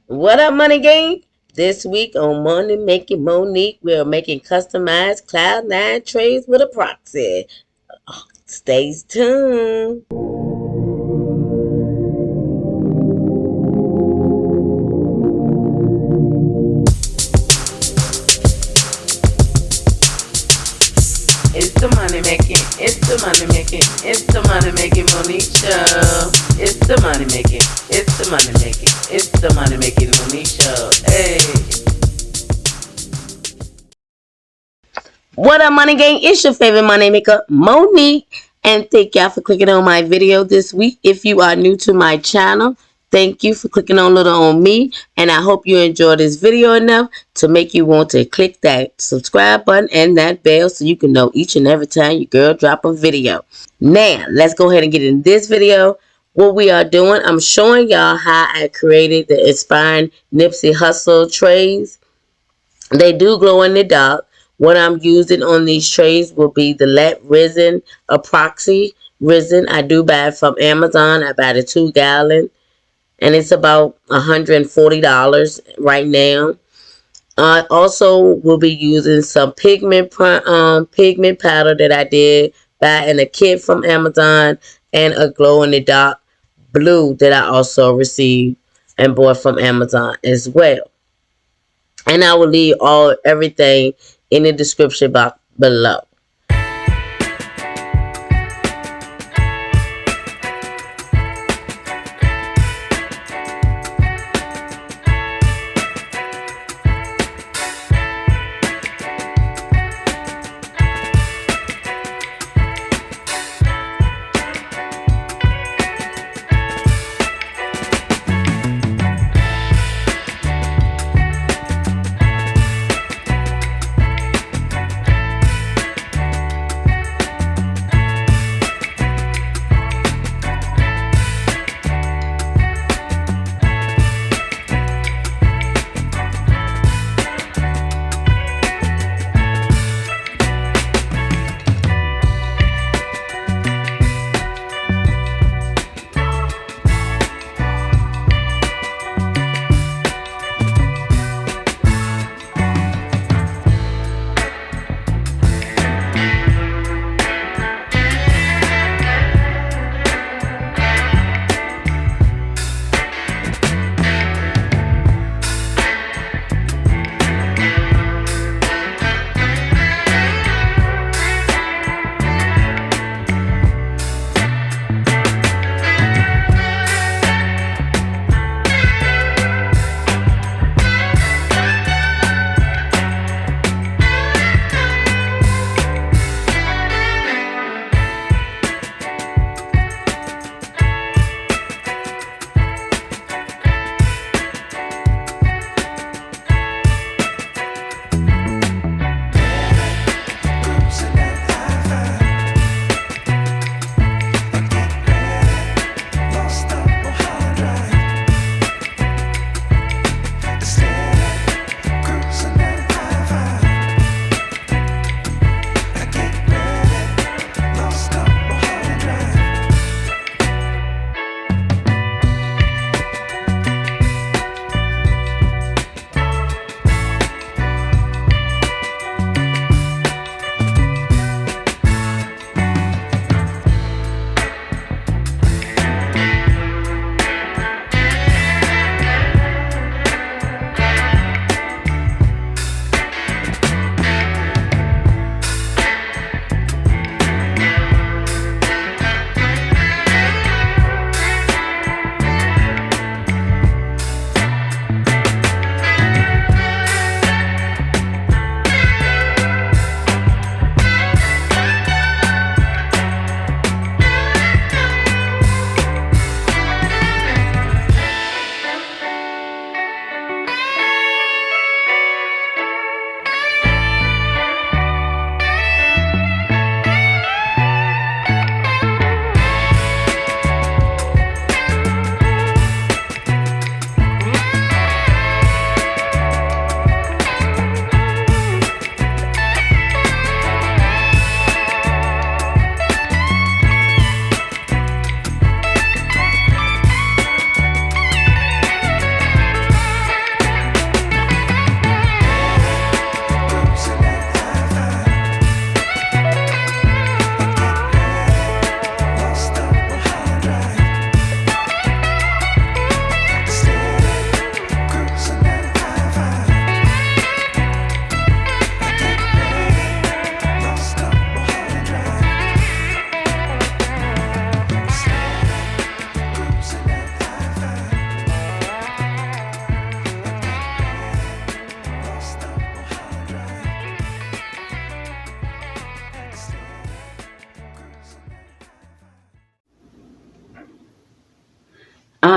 What up, Money Gang? This week on Money Making Monique, we are making customized Cloud9 trays with Epoxy. Stay tuned. It's the money making, it's the money making, it's the money making Monique show. It's the money making, it's the money making, it's the money making Monique show. Hey. What up, Money Gang? It's your favorite money maker, Monique. And thank y'all for clicking on my video this week. If you are new to my channel, thank you for clicking on Little on Me. And I hope you enjoyed this video enough to make you want to click that subscribe button and that bell so you can know each and every time your girl drop a video. Now, let's go ahead and get in this video. What we are doing, I'm showing y'all how I created the inspiring Nipsey Hussle trays. They do glow in the dark. What I'm using on these trays will be the Resin Epoxy Resin. I do buy it from Amazon. I buy the 2-gallon. And it's about $140 right now. I also will be using some pigment powder that I did buy in a kit from Amazon. And a glow-in-the-dark blue that I also received and bought from Amazon as well. And I will leave everything in the description box below.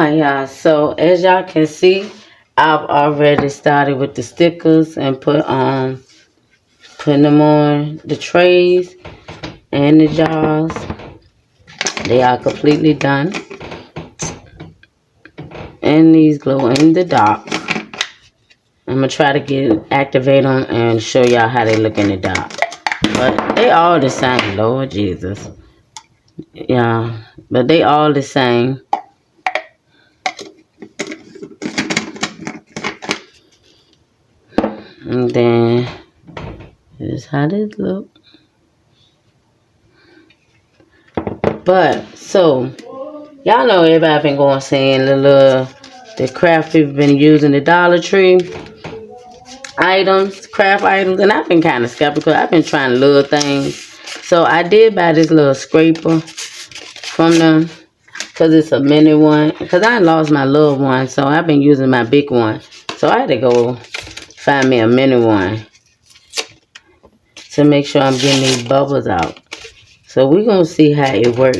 Alright, y'all. So as y'all can see, I've already started with the stickers and putting them on the trays and the jars. They are completely done. And these glow in the dark. I'm gonna try to activate them and show y'all how they look in the dark. But they all the same, Lord Jesus. Yeah, but they all the same. And then here's how this look. But so y'all know everybody been going saying the craft people been using the Dollar Tree items, craft items, and I've been kind of skeptical. I've been trying little things. So I did buy this little scraper from them because it's a mini one. Because I lost my little one, so I've been using my big one. So I had to go find me a mini one to make sure I'm getting these bubbles out. So we're going to see how it works.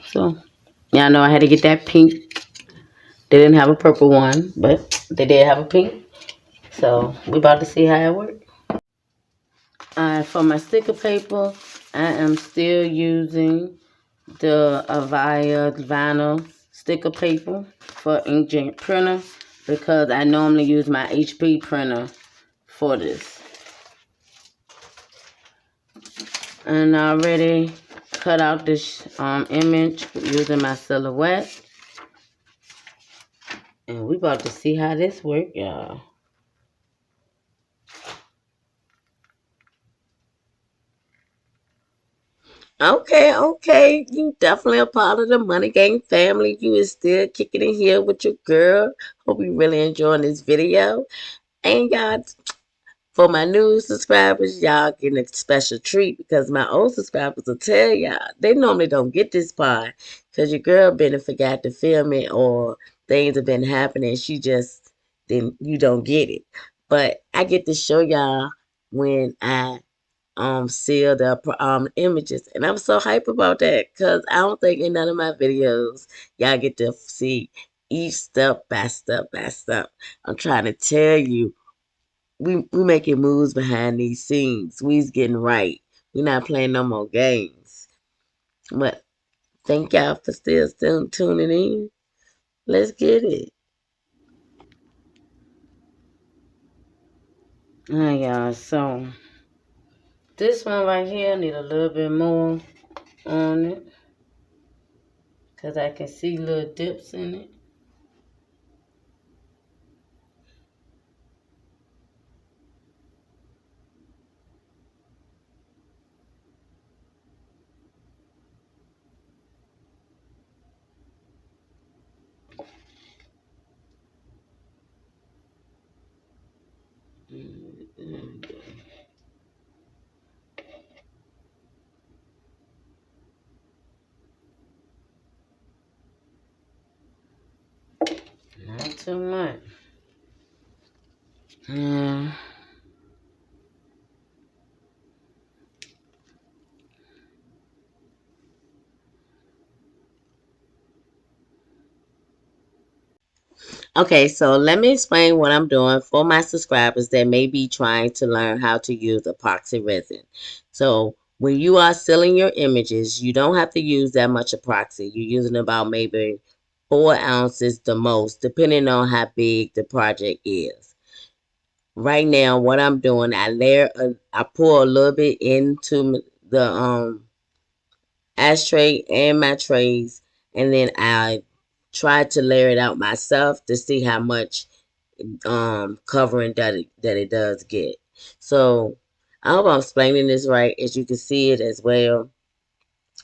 So, y'all know I had to get that pink. They didn't have a purple one, but they did have a pink. So, we about to see how it works. For my sticker paper, I am still using the Avaya vinyl sticker paper for inkjet printer because I normally use my HP printer for this. And I already cut out this image using my silhouette. And we about to see how this work, y'all. Okay. You definitely a part of the Money Gang family. You is still kicking it here with your girl. Hope you really enjoying this video. And y'all, for my new subscribers, y'all getting a special treat because my old subscribers will tell y'all they normally don't get this part because your girl been and forgot to film it or things have been happening. She just then you don't get it. But I get to show y'all when I seal the images, and I'm so hype about that because I don't think in none of my videos y'all get to see each step by step by step. I'm trying to tell you, we making moves behind these scenes. We's getting right. We're not playing no more games. But thank y'all for still tuning in. Let's get it. Alright, y'all. So this one right here need a little bit more on it because I can see little dips in it. Not too much. Yeah. Okay, so let me explain what I'm doing for my subscribers that may be trying to learn how to use epoxy resin. So when you are sealing your images, you don't have to use that much epoxy. You're using about maybe 4 ounces the most, depending on how big the project is. Right now, what I'm doing, I pour a little bit into the ashtray and my trays, and then I try to layer it out myself to see how much covering that it does get. So I hope I'm explaining this right, as you can see it as well.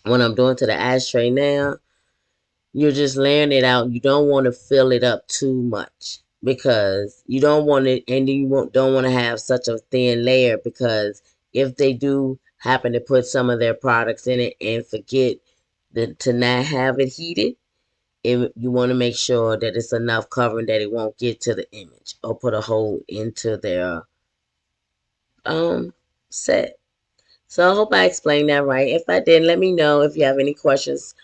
When I'm doing to the ashtray now, you're just layering it out. You don't want to fill it up too much because you don't want it, and don't want to have such a thin layer because if they do happen to put some of their products in it and forget to not have it heated, you want to make sure that it's enough covering that it won't get to the image or put a hole into their set. So I hope I explained that right. If I didn't, let me know. If you have any questions,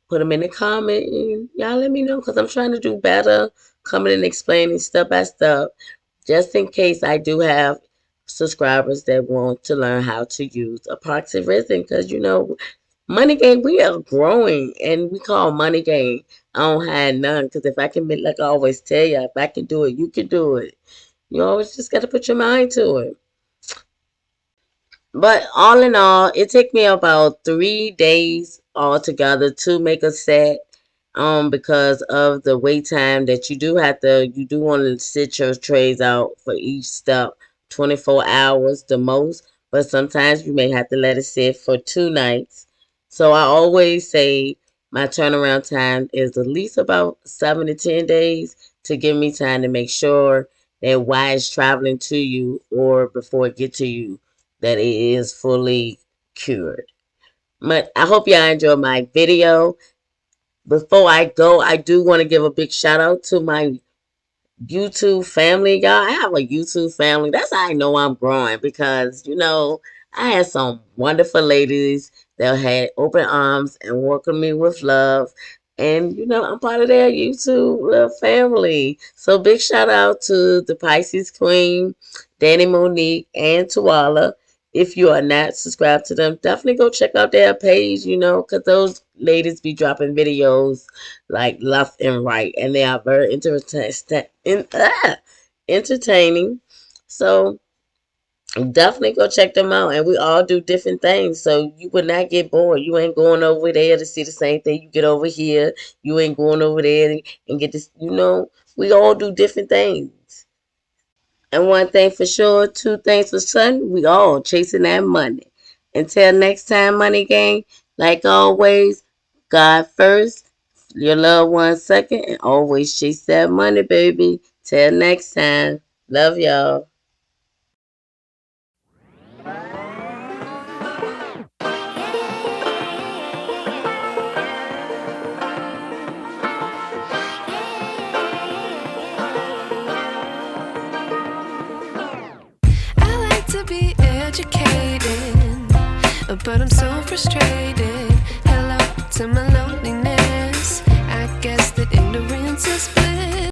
put them in the comment. And y'all let me know because I'm trying to do better, coming and explaining step by step, just in case I do have subscribers that want to learn how to use epoxy resin. Because Money Gang, we are growing and we call Money Gang. I don't have none because if I can be, like I always tell you, if I can do it, you can do it. You always just got to put your mind to it. But all in all, it took me about 3 days altogether to make a set. Because of the wait time that you do want to sit your trays out for each step 24 hours the most. But sometimes you may have to let it sit for 2 nights. So I always say my turnaround time is at least about 7 to 10 days to give me time to make sure that while it's traveling to you or before it get to you, that it is fully cured. But I hope y'all enjoy my video. Before I go, I do want to give a big shout out to my YouTube family, y'all. I have a YouTube family. That's how I know I'm growing because, I had some wonderful ladies that had open arms and welcomed me with love. And, I'm part of their YouTube little family. So big shout out to the Pisces Queen, Danny, Monique, and Twala. If you are not subscribed to them, definitely go check out their page, because those ladies be dropping videos like left and right, and they are very entertaining. So definitely go check them out, and we all do different things, so you would not get bored. You ain't going over there to see the same thing you get over here. You ain't going over there and get this. We all do different things. And one thing for sure, two things for certain, we all chasing that money. Until next time, Money Gang, like always, God first, your loved one second, and always chase that money, baby. Till next time. Love y'all. I like to be educated, but I'm so frustrated.